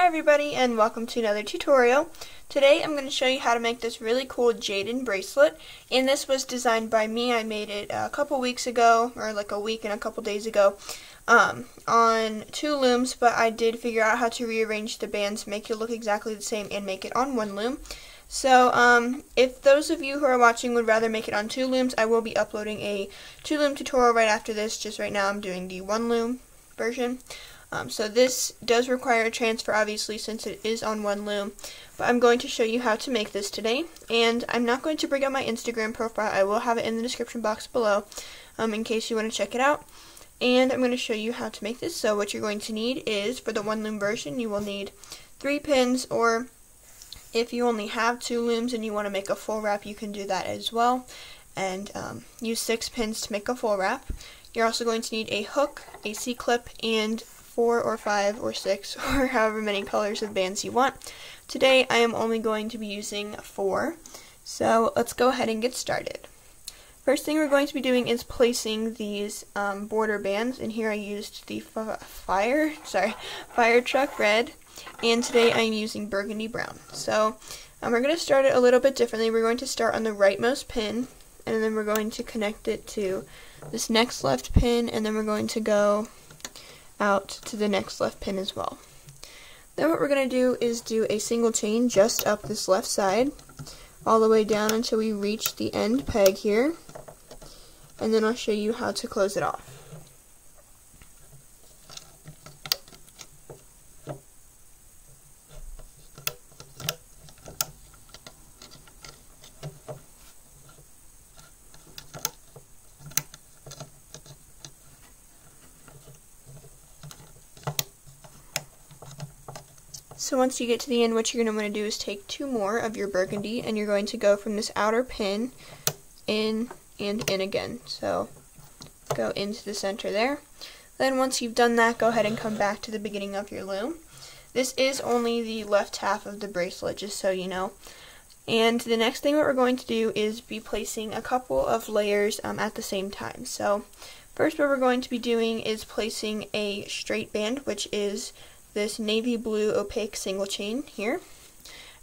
everybody, and welcome to another tutorial. Today I'm going to show you how to make this really cool Jaden bracelet, and this was designed by me. I made it a couple weeks ago, or like a week and a couple days ago, on 2 looms, but I did figure out how to rearrange the bands, make it look exactly the same, and make it on 1 loom. So if those of you who are watching would rather make it on 2 looms, I will be uploading a 2 loom tutorial right after this. Just right now I'm doing the 1 loom version. So this does require a transfer, obviously, since it is on 1 loom, but I'm going to show you how to make this today, and I'm not going to bring up my Instagram profile. I will have it in the description box below in case you want to check it out, and I'm going to show you how to make this. So what you're going to need is, for the 1 loom version, you will need 3 pins, or if you only have 2 looms and you want to make a full wrap, you can do that as well, and use 6 pins to make a full wrap. You're also going to need a hook, a C-clip, and 4 or 5 or 6 or however many colors of bands you want. Today I am only going to be using 4, so let's go ahead and get started. First thing we're going to be doing is placing these border bands, and here I used the fire truck red, and today I'm using burgundy brown. So we're going to start it a little bit differently. We're going to start on the rightmost pin, and then we're going to connect it to this next left pin, and then we're going to go out to the next left pin as well. Then what we're going to do is do a single chain just up this left side all the way down until we reach the end peg here, and then I'll show you how to close it off. So once you get to the end, what you're going to want to do is take 2 more of your burgundy, and you're going to go from this outer pin in and in again. So go into the center there. Then once you've done that, go ahead and come back to the beginning of your loom. This is only the left half of the bracelet, just so you know. And the next thing what we're going to do is be placing a couple of layers at the same time. So first what we're going to be doing is placing a straight band, which is this navy blue opaque single chain here.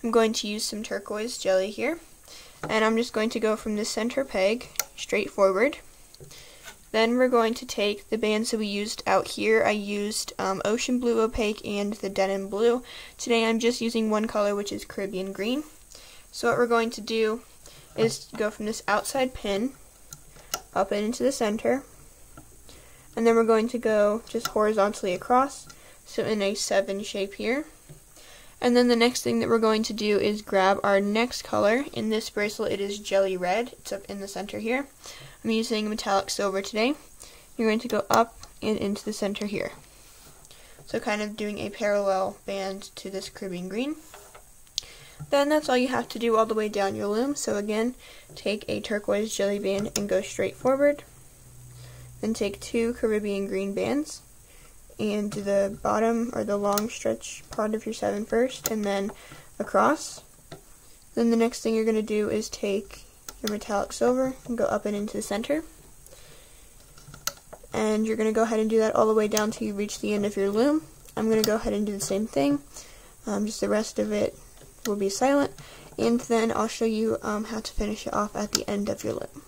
I'm going to use some turquoise jelly here, and I'm just going to go from the center peg straight forward. Then we're going to take the bands that we used out here. I used ocean blue opaque and the denim blue. Today I'm just using one color, which is Caribbean green. So what we're going to do is go from this outside pin up and into the center, and then we're going to go just horizontally across, so in a 7 shape here. And then the next thing that we're going to do is grab our next color. In this bracelet it is jelly red. It's up in the center here. I'm using metallic silver today. You're going to go up and into the center here. So kind of doing a parallel band to this Caribbean green. Then that's all you have to do all the way down your loom. So again, take a turquoise jelly band and go straight forward. Then take 2 Caribbean green bands and the bottom or the long stretch part of your 7 first, and then across. Then the next thing you're going to do is take your metallic silver and go up and into the center, and you're going to go ahead and do that all the way down till you reach the end of your loom. I'm going to go ahead and do the same thing, just the rest of it will be silent, and then I'll show you how to finish it off at the end of your loom.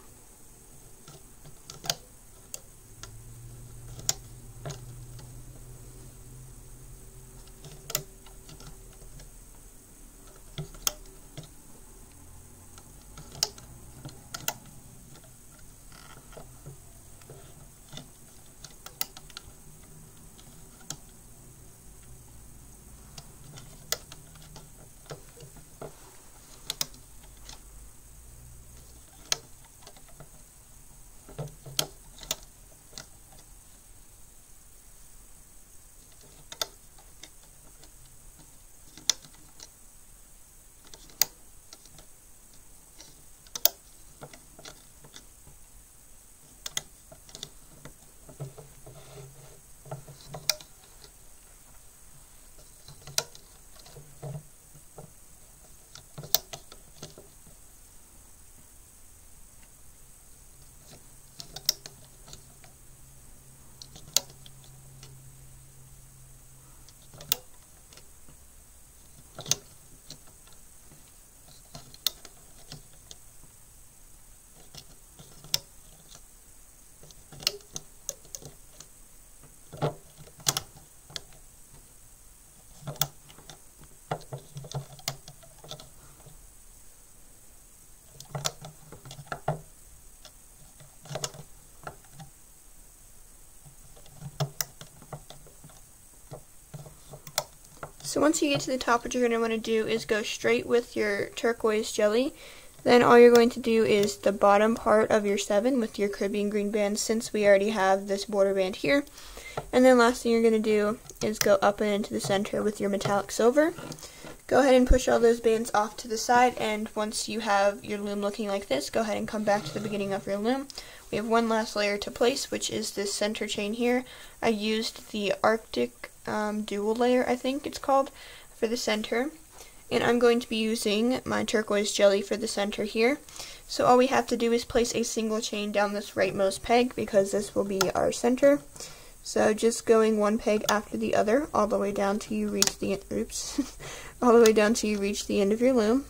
So once you get to the top, what you're going to want to do is go straight with your turquoise jelly. Then all you're going to do is the bottom part of your 7 with your Caribbean green band, since we already have this border band here. And then last thing you're going to do is go up and into the center with your metallic silver. Go ahead and push all those bands off to the side, and once you have your loom looking like this, go ahead and come back to the beginning of your loom. We have one last layer to place, which is this center chain here. I used the Arctic dual layer, I think it's called, for the center. And I'm going to be using my turquoise jelly for the center here. So all we have to do is place a single chain down this rightmost peg, because this will be our center. So just going one peg after the other, all the way down till you reach the all the way down till you reach the end of your loom.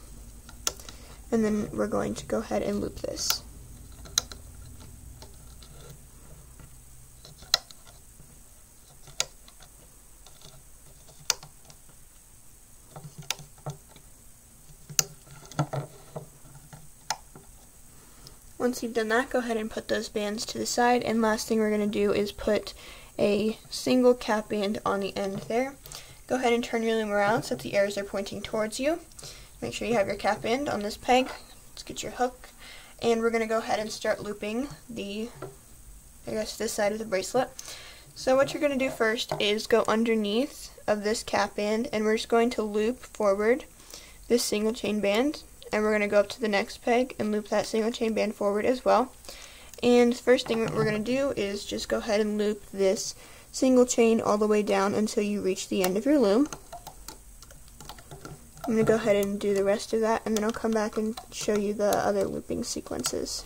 And then we're going to go ahead and loop this. Once you've done that, go ahead and put those bands to the side, and last thing we're going to do is put a single cap band on the end there. Go ahead and turn your loom around so that the arrows are pointing towards you. Make sure you have your cap band on this peg. Let's get your hook, and we're going to go ahead and start looping this side of the bracelet. So what you're going to do first is go underneath of this cap band, and we're just going to loop forward this single chain band. And we're going to go up to the next peg and loop that single chain band forward as well. And first thing that we're going to do is just go ahead and loop this single chain all the way down until you reach the end of your loom. I'm going to go ahead and do the rest of that, and then I'll come back and show you the other looping sequences.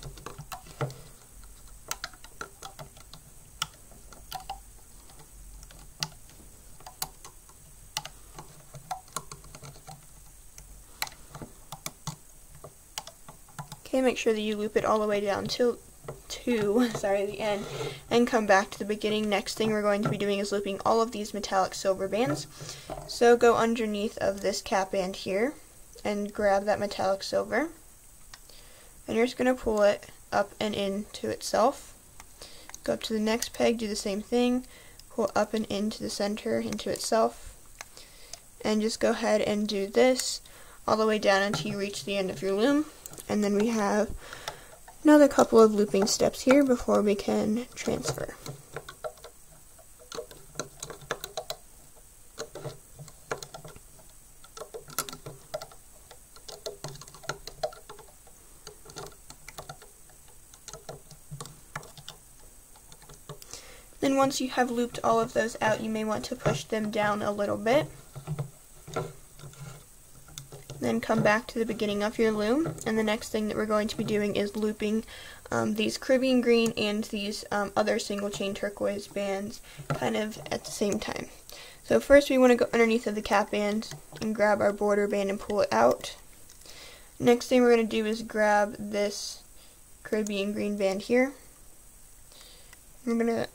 Okay, make sure that you loop it all the way down to the end, and come back to the beginning. Next thing we're going to be doing is looping all of these metallic silver bands. So go underneath of this cap band here and grab that metallic silver, and you're just going to pull it up and into itself. Go up to the next peg, do the same thing, pull up and into the center, into itself, and just go ahead and do this all the way down until you reach the end of your loom. And then we have another couple of looping steps here before we can transfer. Then once you have looped all of those out, you may want to push them down a little bit. Then come back to the beginning of your loom, and the next thing that we're going to be doing is looping these Caribbean green and these other single chain turquoise bands kind of at the same time. So first we want to go underneath of the cap band and grab our border band and pull it out. Next thing we're going to do is grab this Caribbean green band here. We're going to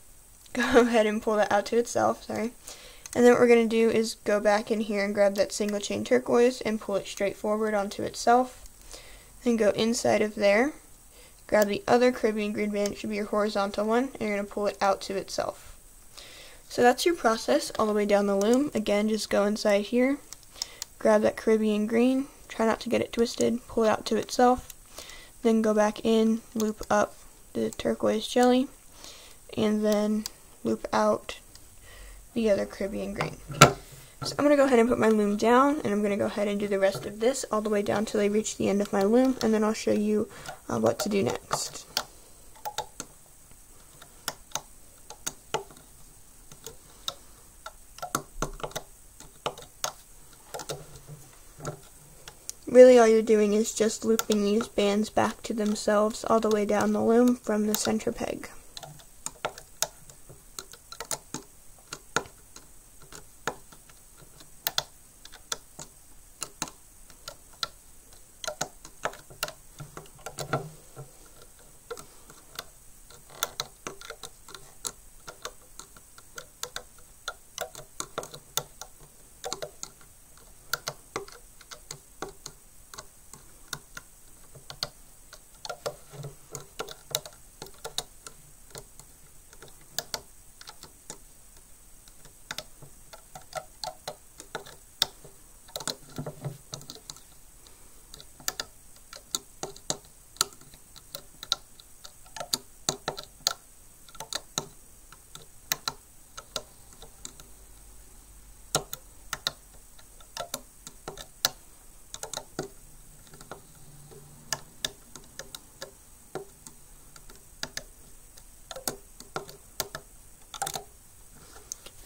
go ahead and pull that out to itself, And then what we're going to do is go back in here and grab that single chain turquoise and pull it straight forward onto itself. Then go inside of there, grab the other Caribbean green band, it should be your horizontal one, and you're going to pull it out to itself. So that's your process all the way down the loom. Again, just go inside here, grab that Caribbean green, try not to get it twisted, pull it out to itself, then go back in, loop up the turquoise jelly, and then loop out the other Caribbean green. So I'm going to go ahead and put my loom down, and I'm going to go ahead and do the rest of this all the way down till I reach the end of my loom, and then I'll show you what to do next. Really all you're doing is just looping these bands back to themselves all the way down the loom from the center peg.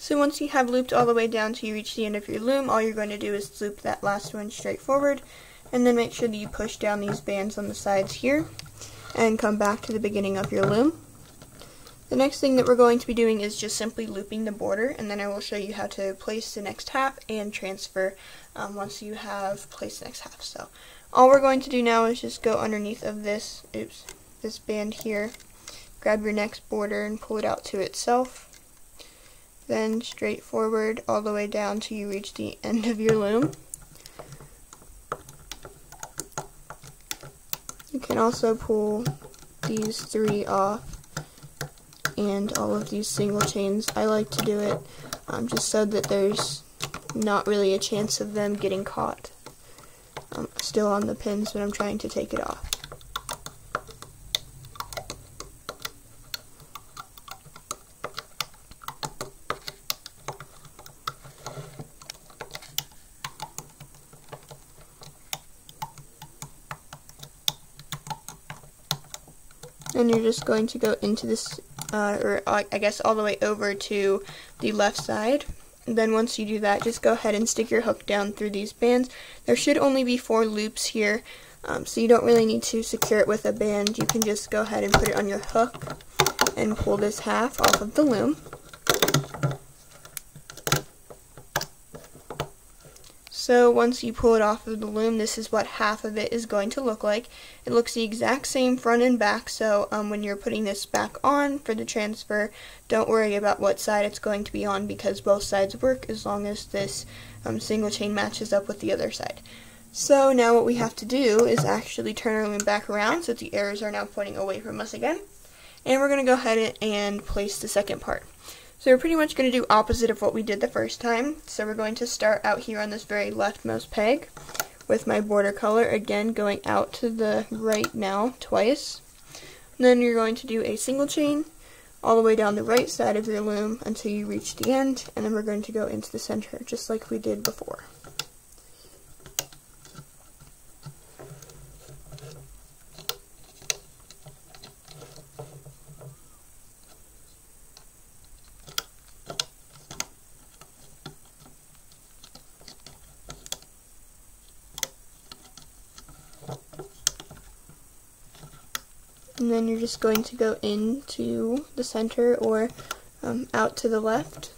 So once you have looped all the way down till you reach the end of your loom, all you're going to do is loop that last one straight forward, and then make sure that you push down these bands on the sides here, and come back to the beginning of your loom. The next thing that we're going to be doing is just simply looping the border, and then I will show you how to place the next half and transfer once you have placed the next half. So all we're going to do now is just go underneath of this band here, grab your next border and pull it out to itself, then straight forward all the way down till you reach the end of your loom. You can also pull these 3 off and all of these single chains. I like to do it just so that there's not really a chance of them getting caught still on the pins when I'm trying to take it off. And you're just going to go into this, or I guess all the way over to the left side. And then once you do that, just go ahead and stick your hook down through these bands. There should only be 4 loops here, so you don't really need to secure it with a band. You can just go ahead and put it on your hook and pull this half off of the loom. So once you pull it off of the loom, this is what half of it is going to look like. It looks the exact same front and back, so when you're putting this back on for the transfer, don't worry about what side it's going to be on because both sides work as long as this single chain matches up with the other side. So now what we have to do is actually turn our loom back around so that the arrows are now pointing away from us again. And we're going to go ahead and place the second part. So we're pretty much going to do opposite of what we did the first time. So we're going to start out here on this very leftmost peg with my border color, again going out to the right now twice. And then you're going to do a single chain all the way down the right side of your loom until you reach the end, and then we're going to go into the center just like we did before. And then you're just going to go into the center or out to the left.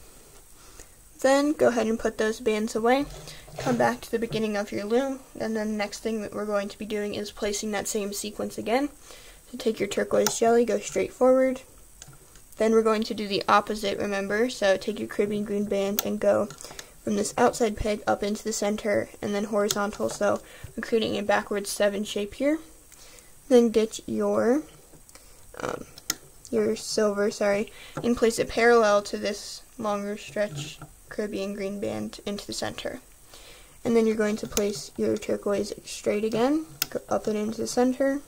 Then go ahead and put those bands away. Come back to the beginning of your loom, and then the next thing that we're going to be doing is placing that same sequence again. So take your turquoise jelly, go straight forward. Then we're going to do the opposite, remember, so take your Caribbean green band and go from this outside peg up into the center and then horizontal, so we're creating a backwards 7 shape here. Then get your silver, and place it parallel to this longer stretch Caribbean green band into the center. And then you're going to place your turquoise straight again, go up and into the center,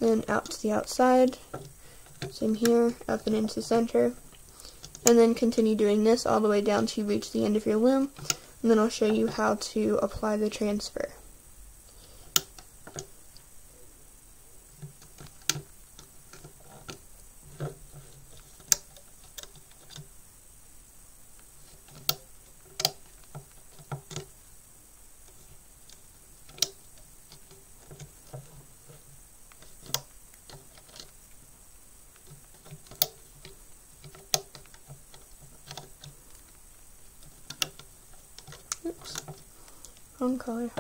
then out to the outside, same here, up and into the center, and then continue doing this all the way down till you reach the end of your loom, and then I'll show you how to apply the transfer. Oops, wrong color.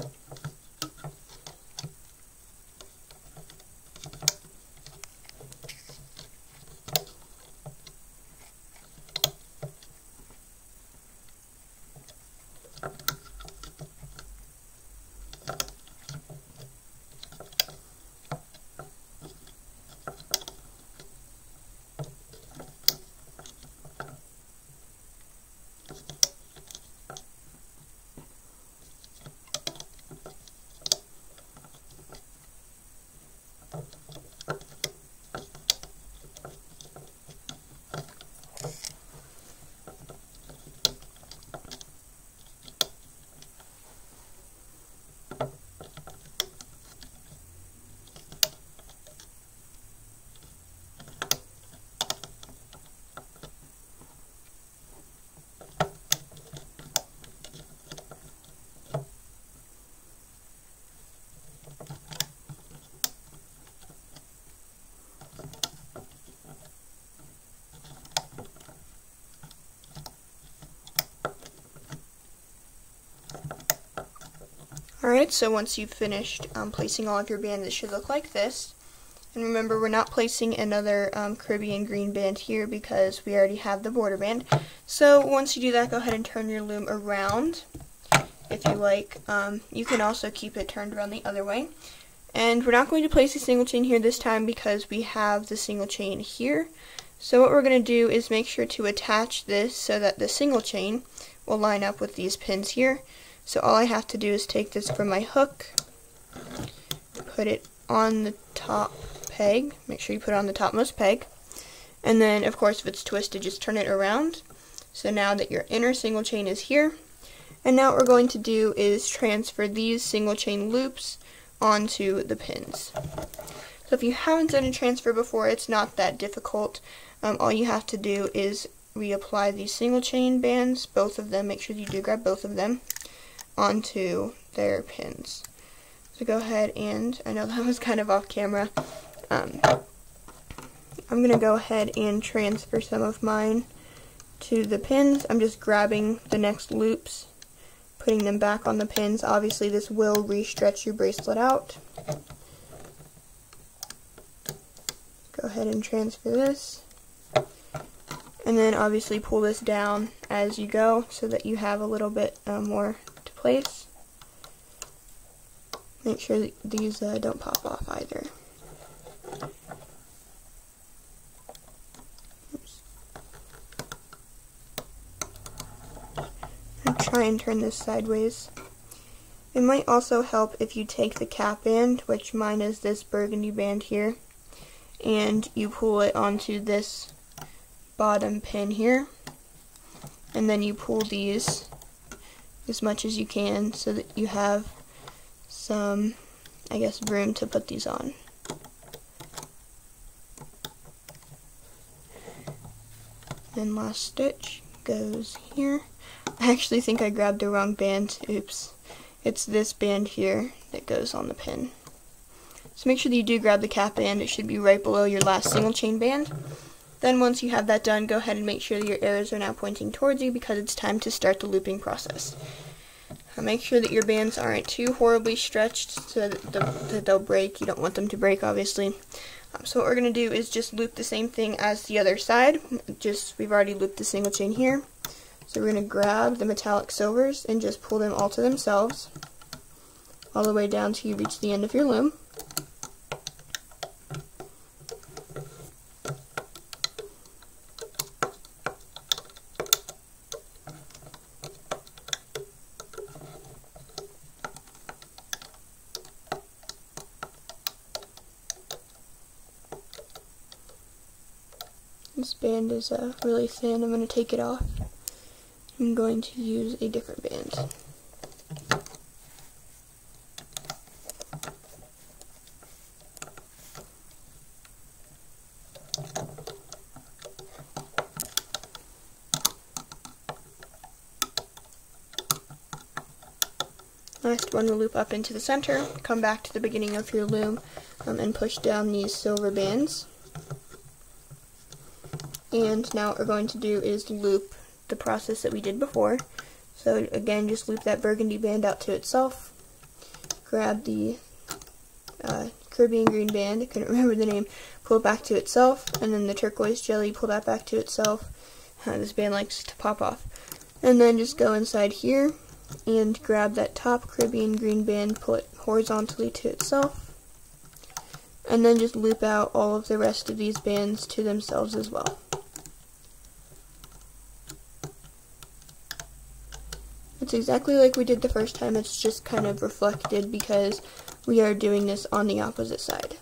Alright, so once you've finished placing all of your bands, it should look like this. And remember, we're not placing another Caribbean green band here because we already have the border band. So once you do that, go ahead and turn your loom around if you like. You can also keep it turned around the other way. And we're not going to place a single chain here this time because we have the single chain here. So what we're going to do is make sure to attach this so that the single chain will line up with these pins here. So all I have to do is take this from my hook, put it on the top peg, make sure you put it on the topmost peg, and then of course if it's twisted, just turn it around. So now that your inner single chain is here, and now what we're going to do is transfer these single chain loops onto the pins. So if you haven't done a transfer before, it's not that difficult. All you have to do is reapply these single chain bands, both of them, make sure you do grab both of them, onto their pins. So go ahead and, I know that was kind of off camera, I'm going to go ahead and transfer some of mine to the pins. I'm just grabbing the next loops, putting them back on the pins. Obviously this will re-stretch your bracelet out. Go ahead and transfer this. And then obviously pull this down as you go so that you have a little bit more to place. Make sure that these don't pop off either. Oops. And try and turn this sideways. It might also help if you take the cap band, which mine is this burgundy band here, and you pull it onto this bottom pin here, and then you pull these as much as you can so that you have some, I guess, room to put these on. And last stitch goes here. I actually think I grabbed the wrong band. Oops. It's this band here that goes on the pin. So make sure that you do grab the cap band. It should be right below your last single chain band. Then once you have that done, go ahead and make sure that your arrows are now pointing towards you because it's time to start the looping process. Make sure that your bands aren't too horribly stretched so that they'll break. You don't want them to break, obviously. So what we're going to do is just loop the same thing as the other side. We've already looped the single chain here. So we're going to grab the metallic silvers and just pull them all to themselves, all the way down till you reach the end of your loom. This band is really thin. I'm going to take it off. I'm going to use a different band. Last one, will loop up into the center, come back to the beginning of your loom, and push down these silver bands. And now what we're going to do is loop the process that we did before. So again, just loop that burgundy band out to itself, grab the Caribbean green band, I couldn't remember the name, pull it back to itself, and then the turquoise jelly, pull that back to itself. This band likes to pop off. And then just go inside here and grab that top Caribbean green band, pull it horizontally to itself, and then just loop out all of the rest of these bands to themselves as well. It's exactly like we did the first time, it's just kind of reflected because we are doing this on the opposite side.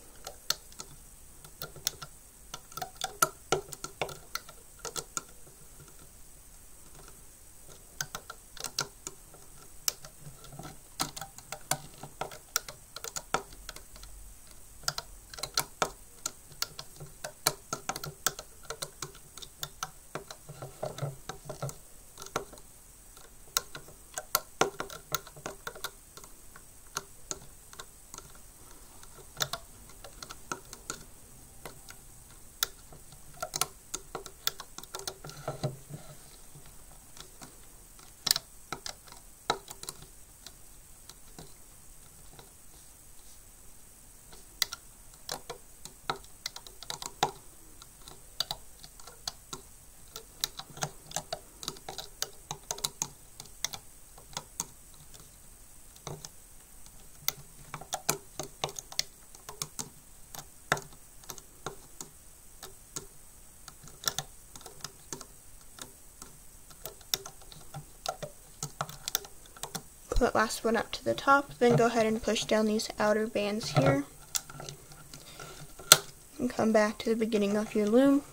pull that last one up to the top, then go ahead and push down these outer bands here. And come back to the beginning of your loom.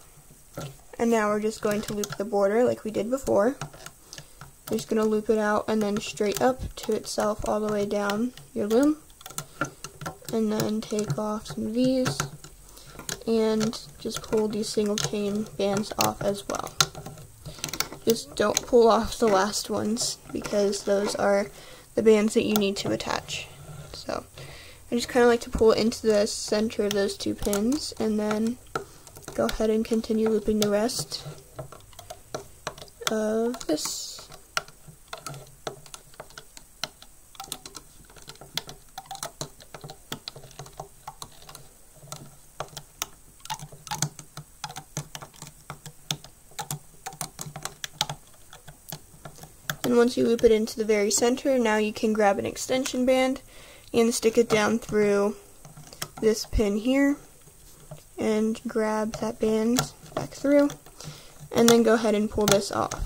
And now we're just going to loop the border like we did before. You're just going to loop it out and then straight up to itself all the way down your loom. And then take off some of these and just pull these single chain bands off as well. Just don't pull off the last ones because those are the bands that you need to attach. So I just kind of like to pull it into the center of those two pins and then go ahead and continue looping the rest of this. And once you loop it into the very center, now you can grab an extension band and stick it down through this pin here and grab that band back through and then go ahead and pull this off.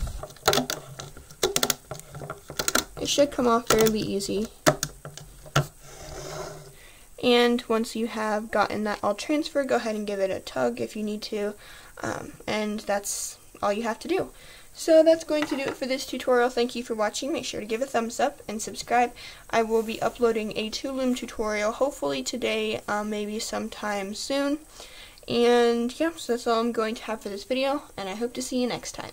It should come off fairly easy. And once you have gotten that all transferred, go ahead and give it a tug if you need to, and that's all you have to do. So that's going to do it for this tutorial. Thank you for watching. Make sure to give a thumbs up and subscribe. I will be uploading a 2-loom tutorial hopefully today, maybe sometime soon. And yeah, so that's all I'm going to have for this video, and I hope to see you next time.